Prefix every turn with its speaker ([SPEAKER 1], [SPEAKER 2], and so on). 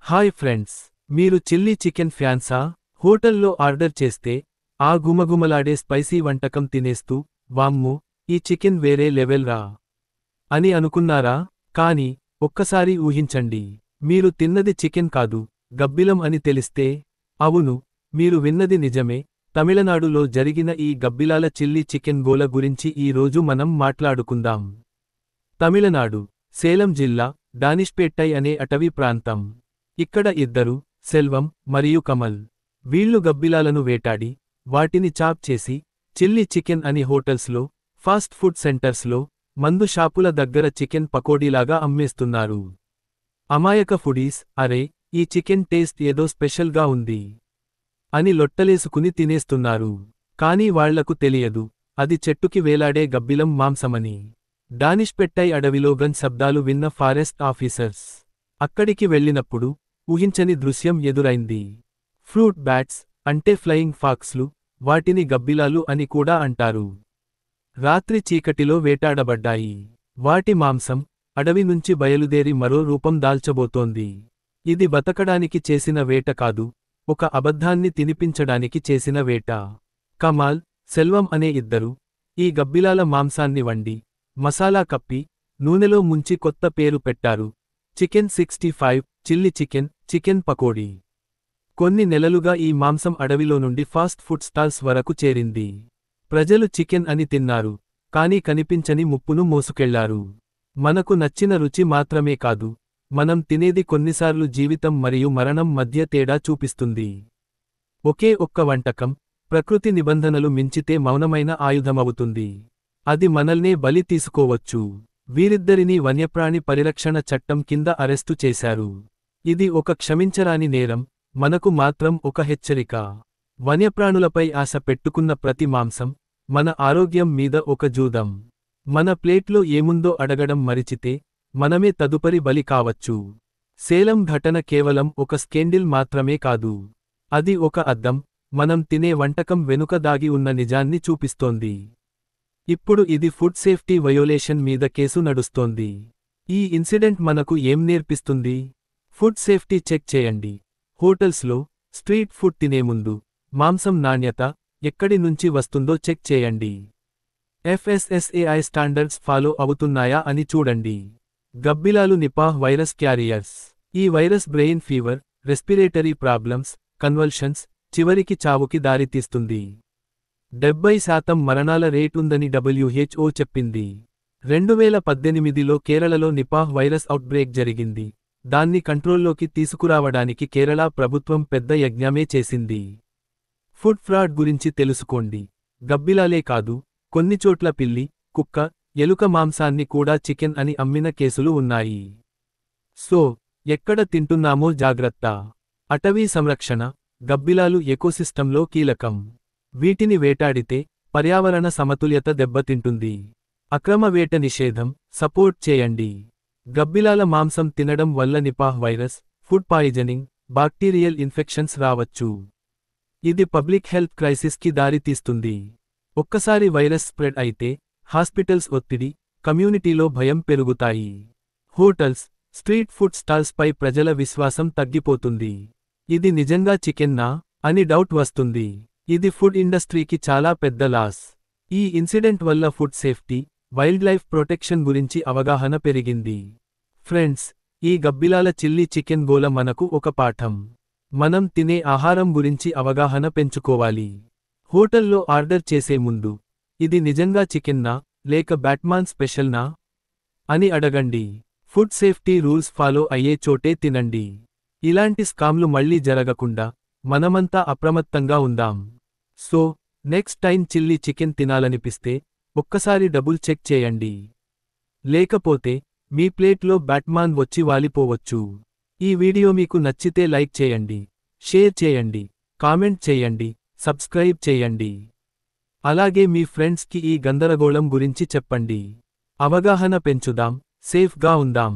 [SPEAKER 1] Hi friends, మీరు chilli chicken ఫ్యాన్సా? హోటల్లో order చేస్తే ఆ గుమగుమలాడే స్పైసీ వంటకం తినేస్తూ వామ్మో, ఈ చికెన్ వేరే లెవెల్ రా అని అనుకున్నారా? కానీ ఒక్కసారి ఊహించండి, మీరు తిన్నది చికెన్ కాదు, గబ్బిలం అని తెలిస్తే. అవును, మీరు విన్నది నిజమే. తమిళనాడులో జరిగిన ఈ గబ్బిలాల చిల్లీ చికెన్ గోల గురించి ఈ రోజు మనం మాట్లాడుకుందాం. తమిళనాడు, సేలం జిల్లా, డానిష్పేట్టై అనే అటవీ ప్రాంతం. ఇక్కడ ఇద్దరు, సెల్వం మరియు కమల్. వీళ్ళు గబ్బిలాలను వేటాడి వాటిని చాప్ చేసి చిల్లీ చికెన్ అని హోటల్స్లో, ఫాస్ట్ ఫుడ్ సెంటర్స్లో, మందు షాపుల దగ్గర చికెన్ పకోడీలాగా అమ్మేస్తున్నారు. అమాయక ఫుడీస్, అరే ఈ చికెన్ టేస్ట్ ఏదో స్పెషల్గా ఉంది అని లొట్టలేసుకుని తినేస్తున్నారు. కానీ వాళ్లకు తెలియదు, అది చెట్టుకి వేలాడే గబ్బిలం మాంసమని. డానిష్పెట్టై అడవిలో గన్ శబ్దాలు విన్న ఫారెస్ట్ ఆఫీసర్స్ అక్కడికి వెళ్ళినప్పుడు ఊహించని దృశ్యం ఎదురైంది. ఫ్రూట్ బ్యాట్స్, అంటే ఫ్లయింగ్ ఫాక్స్లు, వాటిని గబ్బిలాలు అని కూడా అంటారు. రాత్రి చీకటిలో వేటాడబడ్డాయి. వాటి మాంసం అడవి నుంచి బయలుదేరి మరో రూపం దాల్చబోతోంది. ఇది బతకడానికి చేసిన వేట కాదు, ఒక అబద్ధాన్ని తినిపించడానికి చేసిన వేట. కమాల్, సెల్వం అనే ఇద్దరు ఈ గబ్బిలాల మాంసాన్ని వండి, మసాలా కప్పి, నూనెలో ముంచి కొత్త పేరు పెట్టారు, chicken 65, chilli chicken, chicken pakodi. కొన్ని నెలలుగా ఈ మాంసం అడవిలో నుండి ఫాస్ట్ ఫుడ్ స్టాల్స్ వరకు చేరింది. ప్రజలు చికెన్ అని తిన్నారు, కానీ కనిపించని ముప్పును మోసుకెళ్లారు. మనకు నచ్చిన రుచి మాత్రమే కాదు, మనం తినేది కొన్నిసార్లు జీవితం మరియు మరణం మధ్య తేడా చూపిస్తుంది. ఒకే ఒక్క వంటకం ప్రకృతి నిబంధనలు మించితే మౌనమైన ఆయుధమవుతుంది. అది మనల్నే బలి తీసుకోవచ్చు. వీరిద్దరినీ వన్యప్రాణి పరిరక్షణ చట్టం కింద అరెస్టు చేశారు. ఇది ఒక క్షమించరాని నేరం, మనకు మాత్రం ఒక హెచ్చరిక. వన్యప్రాణులపై ఆశ పెట్టుకున్న ప్రతి మాంసం మన ఆరోగ్యం మీద ఒక జూదం. మన ప్లేట్లో ఏముందో అడగడం మరిచితే మనమే తదుపరి బలి కావచ్చు. సేలం ఘటన కేవలం ఒక స్కేండిల్ మాత్రమే కాదు, అది ఒక అద్దం, మనం తినే వంటకం వెనుక దాగి ఉన్న నిజాన్ని చూపిస్తోంది. ఇప్పుడు ఇది ఫుడ్ సేఫ్టీ వయోలేషన్ మీద కేసు నడుస్తోంది. ఈ ఇన్సిడెంట్ మనకు ఏం నేర్పిస్తుంది? ఫుడ్ సేఫ్టీ చెక్ చేయండి. హోటల్స్లో, స్ట్రీట్ ఫుడ్ తినే ముందు మాంసం నాణ్యత ఎక్కడి నుంచి వస్తుందో చెక్ చేయండి. FSSAI స్టాండర్డ్స్ ఫాలో అవుతున్నాయా అని చూడండి. గబ్బిలాలు నిపాహ్ వైరస్ క్యారియర్స్. ఈ virus brain fever, respiratory problems, convulsions, చివరికి చావుకి దారితీస్తుంది. 70% మరణాల రేటుందని WHO చెప్పింది. 2018లో కేరళలో నిపాహ్ వైరస్ అవుట్బ్రేక్ జరిగింది. దాన్ని కంట్రోల్లోకి తీసుకురావడానికి కేరళ ప్రభుత్వం పెద్ద యజ్ఞమే చేసింది. ఫుడ్ ఫ్రాడ్ గురించి తెలుసుకోండి. గబ్బిలాలే కాదు, కొన్నిచోట్ల పిల్లి, కుక్క, ఎలుక మాంసాన్ని కూడా చికెన్ అని అమ్మిన కేసులు ఉన్నాయి. సో, ఎక్కడ తింటున్నామో జాగ్రత్త. అటవీ సంరక్షణ, గబ్బిలాలు ఎకోసిస్టంలో కీలకం. వీటిని వేటాడితే పర్యావరణ సమతుల్యత దెబ్బతింటుంది. అక్రమ వేట నిషేధం సపోర్ట్ చేయండి. గబ్బిలాల మాంసం తినడం వల్ల Nipah virus, food poisoning, bacterial infections రావచ్చు. ఇది పబ్లిక్ హెల్త్ క్రైసిస్కి దారితీస్తుంది. ఒక్కసారి వైరస్ స్ప్రెడ్ అయితే హాస్పిటల్స్ ఒత్తిడి, కమ్యూనిటీలో భయం పెరుగుతాయి. హోటల్స్, స్ట్రీట్ ఫుడ్ స్టాల్స్ పై ప్రజల విశ్వాసం తగ్గిపోతుంది. ఇది నిజంగా చికెన్నా అని డౌట్ వస్తుంది. ఇది ఫుడ్ ఇండస్ట్రీకి చాలా పెద్ద లాస్. ఈ ఇన్సిడెంట్ వల్ల food safety, wild life protection గురించి అవగాహన పెరిగింది. ఫ్రెండ్స్, ఈ గబ్బిలాల చిల్లీ చికెన్ గోల మనకు ఒక పాఠం. మనం తినే ఆహారం గురించి అవగాహన పెంచుకోవాలి. హోటల్లో ఆర్డర్ చేసే ముందు, ఇది నిజంగా చికెన్నా లేక బ్యాట్మాన్ స్పెషల్నా అని అడగండి. ఫుడ్ సేఫ్టీ రూల్స్ ఫాలో అయ్యే చోటే తినండి. ఇలాంటి స్కామ్లు మళ్లీ జరగకుండా మనమంతా అప్రమత్తంగా ఉందాం. So, next time chilli chicken తినాలనిపిస్తే ఒక్కసారి డబుల్ చెక్ చేయండి. లేకపోతే మీ ప్లేట్లో బ్యాట్మాన్ వచ్చి వాలిపోవచ్చు. ఈ వీడియో మీకు నచ్చితే లైక్ చేయండి, షేర్ చేయండి, కామెంట్ చేయండి, సబ్స్క్రైబ్ చేయండి. అలాగే మీ ఫ్రెండ్స్కి ఈ గందరగోళం గురించి చెప్పండి. అవగాహన పెంచుదాం, సేఫ్గా ఉందాం.